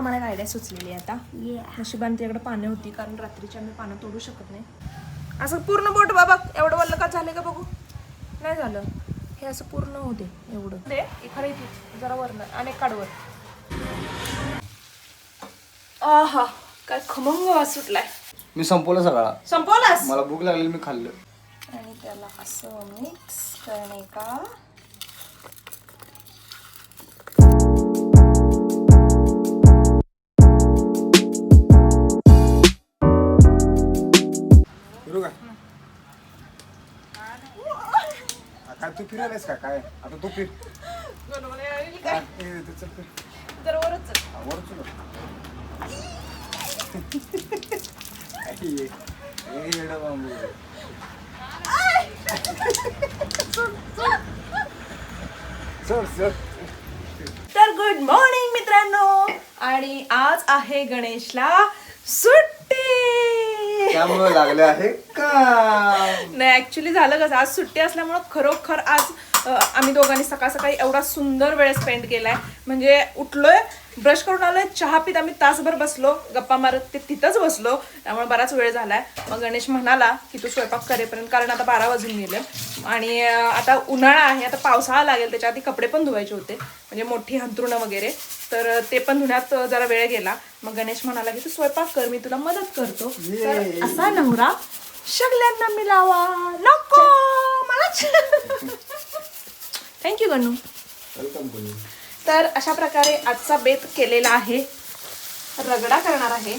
मला एक आयडिया सुचलेली आहे आता. नशिबाने तिकडे पानं होती कारण रात्रीची आम्ही पानं तोडू शकत नाही. असं पूर्ण बोट बाबा एवढं वल्ल का झालं का बघू. नाही झालं हे असं पूर्ण होते एवढं दे एखादं इथे जरा वरनं आणि काढवर. आहा काय खमंग वास सुटलाय. मी संपवलं सगळा. संपवलास? मला भूक लागली मी खाल्लं. आणि त्याला असं मिक्स करणे का. काय तू फिरायलास का काय आता तू फिर जरा वरच तर गुड मॉर्निंग मित्रांनो. आणि आज आहे गणेशला सुट्टी. त्यामुळे लागले आहे का नाही ऍक्च्युली झालं कसं आज सुट्टी असल्यामुळं खरोखर आज आम्ही दोघांनी सकाळ सकाळी एवढा सुंदर वेळ स्पेंड केलाय. म्हणजे उठलोय ब्रश करून आलोय चहा पीत आम्ही तासभर बसलो गप्पा मारत ते तिथंच बसलो. त्यामुळे बराच वेळ झालाय. मग गणेश म्हणाला की तू स्वयंपाक करेपर्यंत कारण आता 12 वाजून गेले आणि आता उन्हाळा आहे आता पावसाळा लागेल त्याच्या आधी कपडे पण धुवायचे होते म्हणजे मोठी हंतरुणं वगैरे तर ते पण धुण्यात जरा वेळ गेला. मग गणेश म्हणाला की तू स्वयंपाक कर मी तुला मदत करतो. तर असा नवरा सगळ्यांना मिळावा नको मला. थँक्यू गणू. वेलकम. तर अशा प्रकारे आजचा बेत केलेला आहे. रगडा करणार आहे.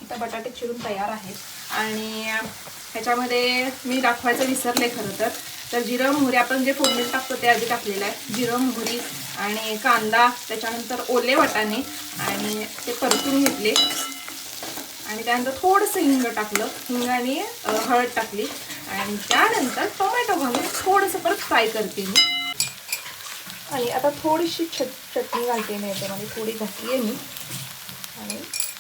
इथं बटाटे चिरून तयार आहेत आणि ह्याच्यामध्ये मी दाखवायचं विसरले खरं तर जिरं मोहरी आपण जे फोडणीत टाकतो ते आधी टाकलेलं आहे. जिरं मोहरी आणि कांदा त्याच्यानंतर ओले वाटाणे आणि ते परतून घेतले आणि त्यानंतर थोडंसं हिंग टाकलं. हिंग आणि हळद टाकली आणि त्यानंतर टोमॅटो घालून थोडंसं परत फ्राय करते मी. आणि आता थोडीशी चटणी घालते मी याच्यामध्ये थोडी घातली आहे मी आणि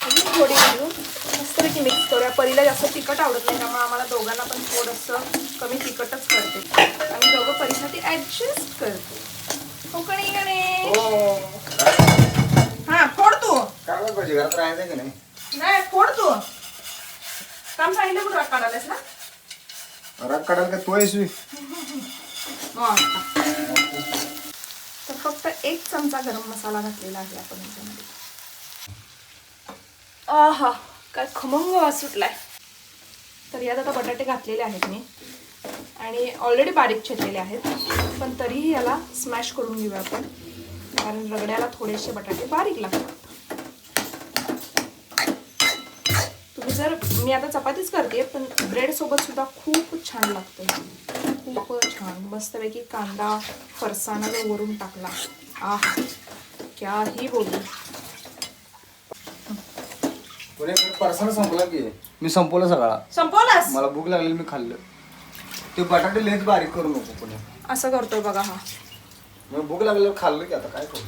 अजून थोडी घालून मस्तपैकी मिक्स करूया. परीला जास्त तिखट आवडत नाही त्यामुळे आम्हाला दोघांना पण थोडंसं कमी तिखटच करते. आम्ही दोघं परीसाठी ॲडजस्ट करतो. कोकणी गणे हा फोड तू काय पाहिजे घरात राहायचं की नाही. नाही फोड तू काम सांगितलं कुठं राग काढायलास ना. राग काढायला का तू आहेस. तर फक्त 1 चमचा गरम मसाला घातलेला आहे आपण याच्यामध्ये. आहा काय खमंग वास सुटलाय. तर यात आता बटाटे घातलेले आहेत मी आणि ऑलरेडी बारीक चिरलेले आहेत पण तरीही याला स्मॅश करून घेऊया आपण कारण रगड्याला थोडेसे बटाटे बारीक लागतात. तुम्ही जर मी आता चपातीच करते पण ब्रेड सोबत सुद्धा खूप छान लागतं. खूप छान मस्तपैकी कांदा फरसाणा जर वरून टाकला आह क्याही बोलू. परसाला संपला की मी संपवलं सगळा. संपवलास? मला भूक लागली मी खाल्लं. ते बटाटे लेच बारीक करू नको पुणे असं करतोय बघा हा. मग भूक लागल्यावर खाल्लं की आता काय करू.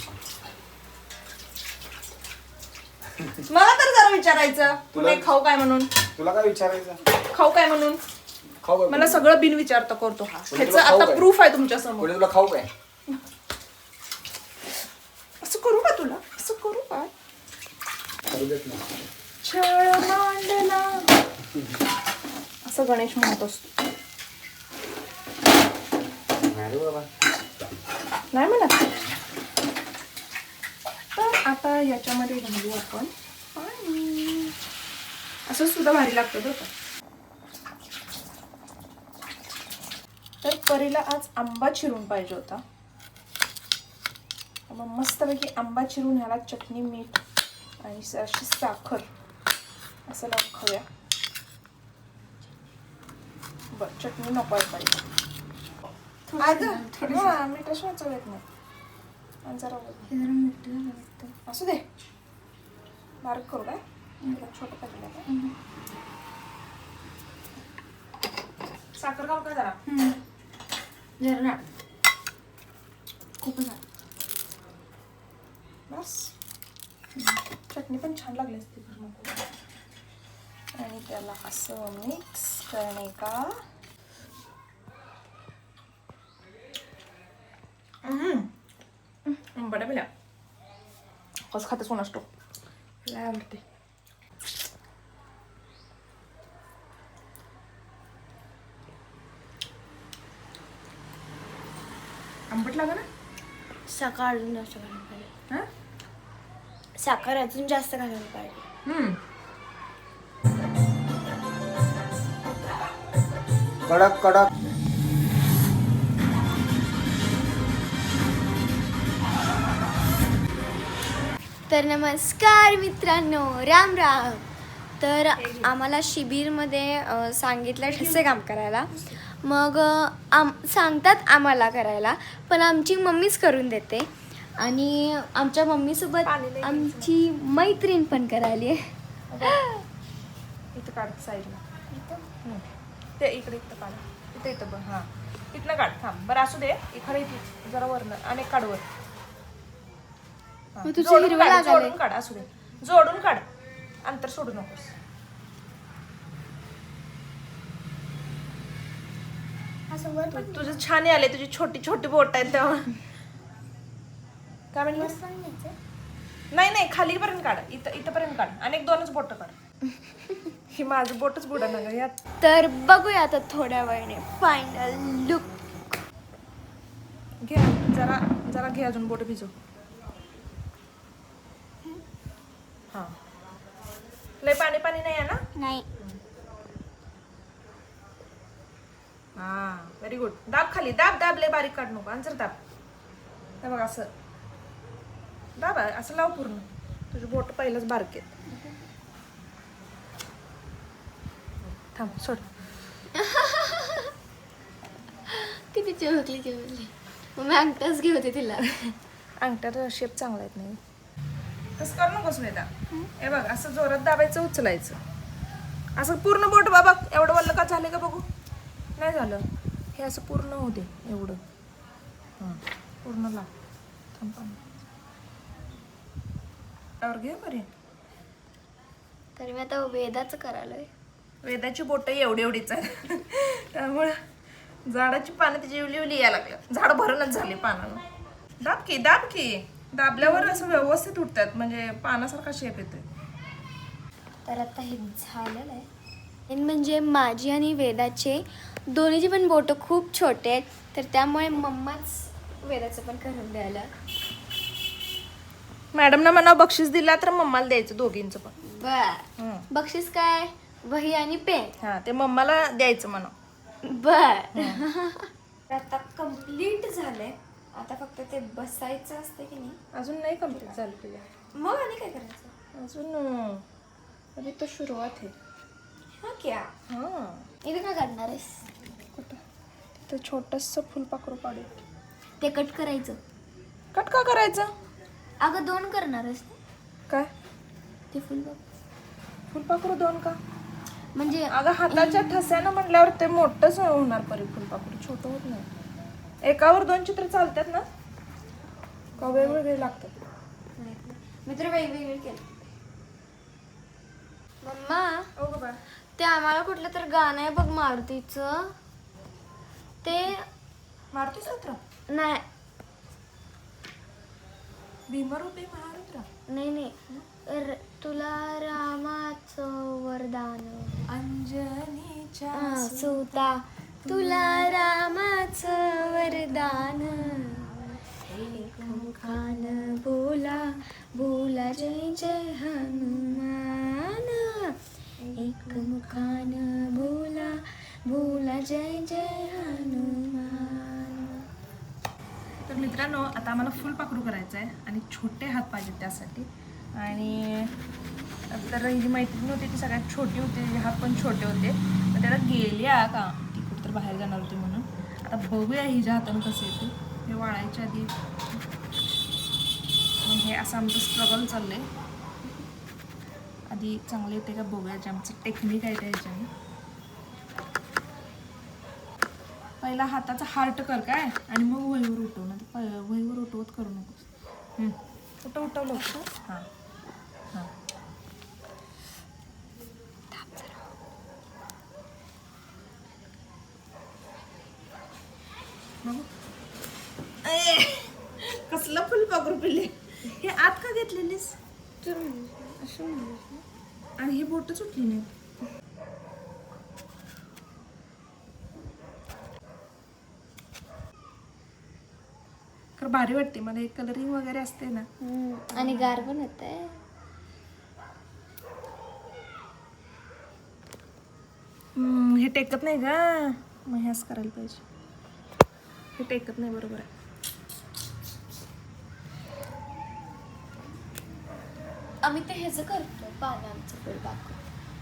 मला तर जरा विचारायचं तुला खाऊ काय म्हणून. तुला काय विचारायचं खाऊ काय म्हणून. खाऊ मला सगळं बिन विचारता करतो हा. तुला ह्याचं खाऊ आता काय? प्रूफ आहे तुमच्या समोर. तुला खाऊ काय. असं करू का तुला असं करू का. करू देत नाही. छळ मांडला असं गणेश म्हणत असतो. अरे बाबा नाही म्हणत. तर आता याच्यामध्ये घालू आपण पाणी. असं सुद्धा भारी लागतं बरं का. तर परीला आज आंबा चिरून पाहिजे होता मग मस्तपैकी आंबा चिरून ह्याला चटणी मीठ आणि अशी साखर असं लावून खाऊया. बरं चटणी नको आहे परीला. मीठ असं चवत नाही जरा असू दे. बारीक करू काय छोटं पाहिजे का. साखर घालू का जरा जरा खूपच बस. चटणी पण छान लागली असते आणि त्याला असं मिक्स करणे का. बडा बिला कसं खातेस कोण असतो. लय आवडते. आंबट लागा ना. साखर अजून जास्त घालायला पाहिजे. हा साखर अजून जास्त घालायला पाहिजे. कडक कडक. तर नमस्कार मित्रांनो, राम राम. तर आम्हाला शिबिरमध्ये सांगितलं ठसे काम करायला. मग सांगतात आम्हाला करायला, पण आमची मम्मीच करून देते. आणि आमच्या मम्मीसोबत आमची मैत्रीण पण करायली आहे. इथं काढ साईडला. ते इकडे इथं काढ. इथं इथं बघ. हा इथनं काढ. थांब बरं असू दे. इकडे इथे जरा वरनं आणि काढ वर. मग तुझं जोडून हिरवं काढ, लागायलंय. जोडून काढ. असू दे. जोडून काढ. अंतर सोडू नकोस. तुझं छान आले. तुझी छोटी छोटी बोट आहेत तेव्हा. काय म्हणलीस? नाही नाही खालीपर्यंत काढ. इथपर्यंत काढ. आणि एक दोनच बोट काढ. ही माझं बोटच बुडा ना यात. तर बघूया आता थोड्या वेळाने फायनल लुक. घे जरा जरा घे अजून बोट भिजव. हा लय पाणी पाणी नाही आहे ना. नाही. हा व्हेरी गुड. दाब खाली. दाब दाब. लय बारीक काढ नको. अंतर दाब. हे बघ असं दाब. असं लाव पूर्ण. तुझी बोट पहिलंच बारक आहेत. थांब सोड. किती चिवकली. मग अंगठाच घेऊ होते तिला. अंगठ्यात शेप चांगला आहेत नाही. तसं कर नकोस वेदा. हे बघ असं जोरात दाबायचं, उचलायचं. असं पूर्ण बोट बाबा. एवढं वल्ल का झालं का बघू. नाही झालं. हे असं पूर्ण होऊ दे एवढं. हां पूर्ण लाव. थांब पाणी त्यावर घे बरे. तर मी आता वेदाचं करायलोय. वेदाची बोटं एवढी एवढीच आहे. त्यामुळं झाडाची पानं त्याची इवली यायला लागलं. झाड भरणच झाले पानानं. दाब की दाब की. दाबल्यावर असं व्यवस्थित उठतात. म्हणजे पानासारखा शेप येतोय. तर आता हे झालेलं आहे. मेन म्हणजे माझी आणि वेदाचे दोन्हीचे पण बोटं खूप छोटे आहेत. तर त्यामुळे मम्माच वेदाचं पण करून द्यायला. मॅडमनं म्हणा बक्षीस दिला तर मम्माला द्यायचं दोघींचं पण. बर. बक्षीस काय? वही आणि पेन. हा ते मम्माला द्यायचं म्हणा. बर. आता कम्प्लीट झालंय. आता फक्त ते बसायचं असतं की नाही. अजून नाही कम्प्लीट झालं तुला. मग आणि काय करायचं? अजून अभी तर सुरुवात आहे. हा क्या. हां इथे काय करणार आहेस? कुठं तिथं छोटंसं फुलपाखरू काढू. ते कट करायचं. कट का करायचं? अगं 2 करणार आहेस ना? काय ते फुलपाखरू 2 का? म्हणजे अगं हाताच्या ठस्यानं म्हटल्यावर ते मोठंच होणार परी. फुलपाखरू छोटं होत नाही. एकावर 2 चित्र चालतात ना का वेगवेगळे लागतात? मी तर वेगवेगळे केले. मम्मा हो बाबा. ते आम्हाला कुठलं तर गाणं आहे बघ मारुतीचं. ते मारुती स्तोत्र. नाही भीमरूपी महारुद्र. नाही. तुला रामाचं वरदान. अंजनीच्या सुता तुला रामाचं वरदान. एक मुखान बोला बोला जय जय हनुमान. एक मुखान बोला बोला जय जय हनुमान. तर मित्रांनो आता आम्हाला फुलपाखरू करायचं आहे आणि छोटे हात पाहिजेत त्यासाठी. आणि तर ही जी मैत्रीण होती ती सगळ्यात छोटी होती. तिचे हात पण छोटे होते. तर त्याला गेल्या का ती कुठं तर बाहेर जाणार होती म्हणून. आता बघूया हिच्या हातानं कसं येते. हे वाळायच्या आधी मग हे असं आमचं स्ट्रगल चाललं आहे. आधी चांगलं येते का बघूया. जे आमचं टेक्निक आहे त्या ह्याच्याने. पहिला हाताचा हार्ट कर काय आणि मग वहीवर उठव. ना वहीवर उठवत करू नकोस. उठवलं होतं. हां हां कसलं फुलपाखरू पिल्ले. हे आत का घेतलेलीस? असं आणि ही बोटच उठली नाही. खरं भारी वाटते मला, एक कलरिंग वगैरे असते ना. आणि गार पण होत आहे. हे टेकत नाही का, मग हे असं करायला पाहिजे. हे टेकत नाही, बरोबर आहे. आम्ही ते ह्याचं करतो पानांचं फुलपाखरू.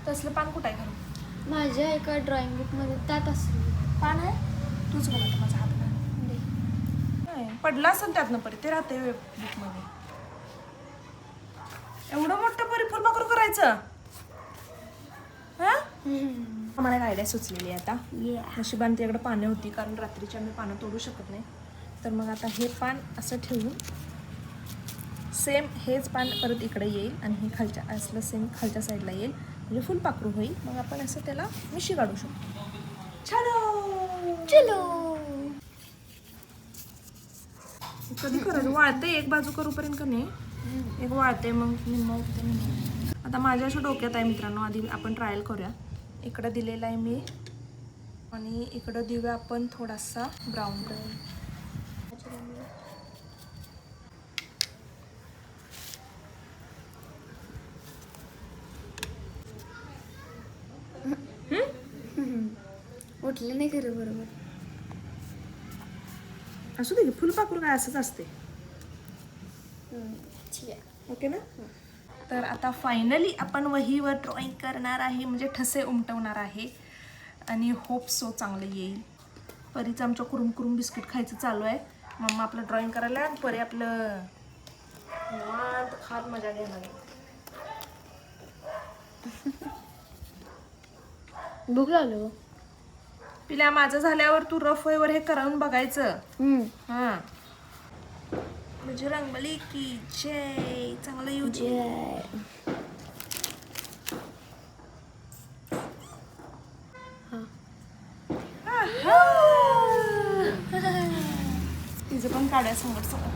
तसलं पान कुठं आहे घरून? माझ्या एका ड्रॉइंग बुकमध्ये त्यात असलं पान आहे, तूच बघ आता माझा हात नाही पडला असेल त्यातनं परी, ते राहते बुकमध्ये. एवढं मोठं परी फुलपाखरू करायचं. मला एक आयडिया सुचलेली आहे आता. नशिबाने तिकडे पानं होती, कारण रात्रीची आम्ही पानं तोडू शकत नाही. तर मग आता हे पान असं ठेवून सेम हेच पान परत इकडे येईल आणि हे खालच्या असलं सेम खालच्या साईडला येईल, म्हणजे फुलपाखरू होईल. मग आपण असं त्याला मिशी काढू शकतो. चलो कधी करायचं, वाळते एक बाजू करूपर्यंत का नाही, एक वाळते मग निम्म उठते निम्म. आता माझ्या अशा डोक्यात आहे मित्रांनो, आधी आपण ट्रायल करूया. इकडं दिलेला आहे मी आणि इकडं देऊया आपण थोडासा ब्राऊन कलर. उठलं नाही खरं बरोबर. असू दे की, फुलपाखरू काय असंच असते. ओके ना. तर आता फायनली आपण वहीवर ड्रॉइंग करणार आहे, म्हणजे ठसे उमटवणार आहे आणि होप सो चांगलं येईल. परीचं आमच्या कुरुम कुरुम बिस्किट खायचं चालू आहे. मम्मा आपलं ड्रॉइंग करायला आणि परी आपलं निवांत खात मजा घेणार आहे. भूक लागलो. पिल्या माझं झाल्यावर तू रफ वहीवर हे करून बघायचं. हां म्हणजे रंगबली की जय, चांगलं येऊ दे. तिचं पण काढायचं समोर समोर.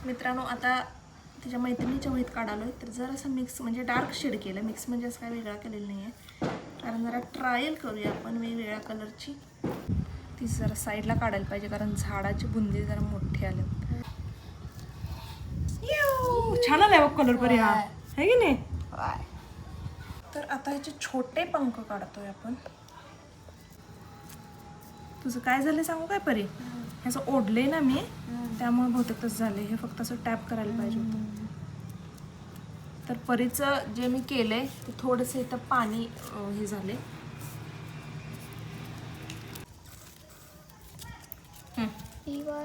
मित्रांनो आता तिच्या मैत्रिणीच्या वहीत काढालोय, तर जर असं मिक्स म्हणजे डार्क शेड केलं. मिक्स म्हणजे असं काय वेगळा केलेलं नाही आहे, कारण जरा ट्रायल करूया आपण वेगवेगळ्या कलरची. ती जरा साईडला काढायला पाहिजे, कारण झाडाची बुंदी जरा मोठे आले. छान आलाय बघ कलर परी, हा आहे की नाही. तर आता ह्याचे छोटे पंख काढतोय आपण. तुझं काय झालं सांगू काय परी, ह्याचं ओढले ना मी, त्यामुळे बहुतेक तसं झाले. हे फक्त असं टॅप करायला पाहिजे होतं. तर परीचं जे मी केलंय ते थोडंसं इथं पाणी हे झाले.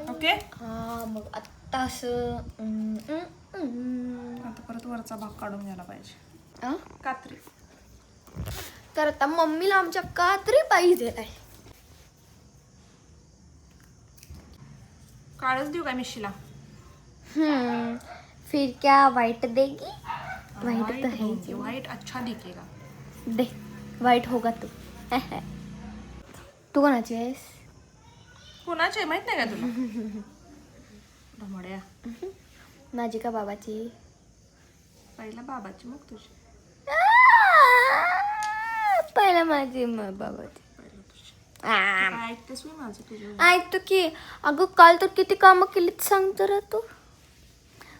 ओके. हा मग आता असं आता परत वरचा भाग काढून घ्यायला पाहिजे, कात्री. तर आता मम्मीला आमच्या कात्री पाहिजे आहे. काळच देऊ काय मिशीला? फिर क्या वाइट देगी? वाइट तो है ही. व्हाईट अच्छा दिखेगा. दे वाइट होगा तू. तू कोणाची आहेस? कोणाची माहित नाही का तुला? धमड्या. माझी का बाबाची? पहिला बाबाची मग तुझी. पहिला माझी मग बाबाची. पहिलं तुझी. ऐकतेस मी माझं तुझं. ऐकतो की. अगं काल तर किती कामं केलीत सांग तर तू.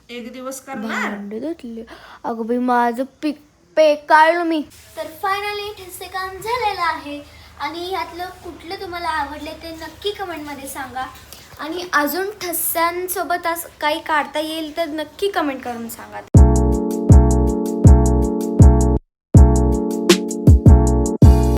एक दिवस करणार. भांडे धुतले. अगं बाई माझं पीक काढलं मी. तर फायनली ठसे काम झालेलं आहे आणि यातलं कुठलं तुम्हाला आवडले ते नक्की कमेंटमध्ये सांगा. आणि अजून ठस्यांसोबत असं काही काढता येईल तर नक्की कमेंट करून सांगा.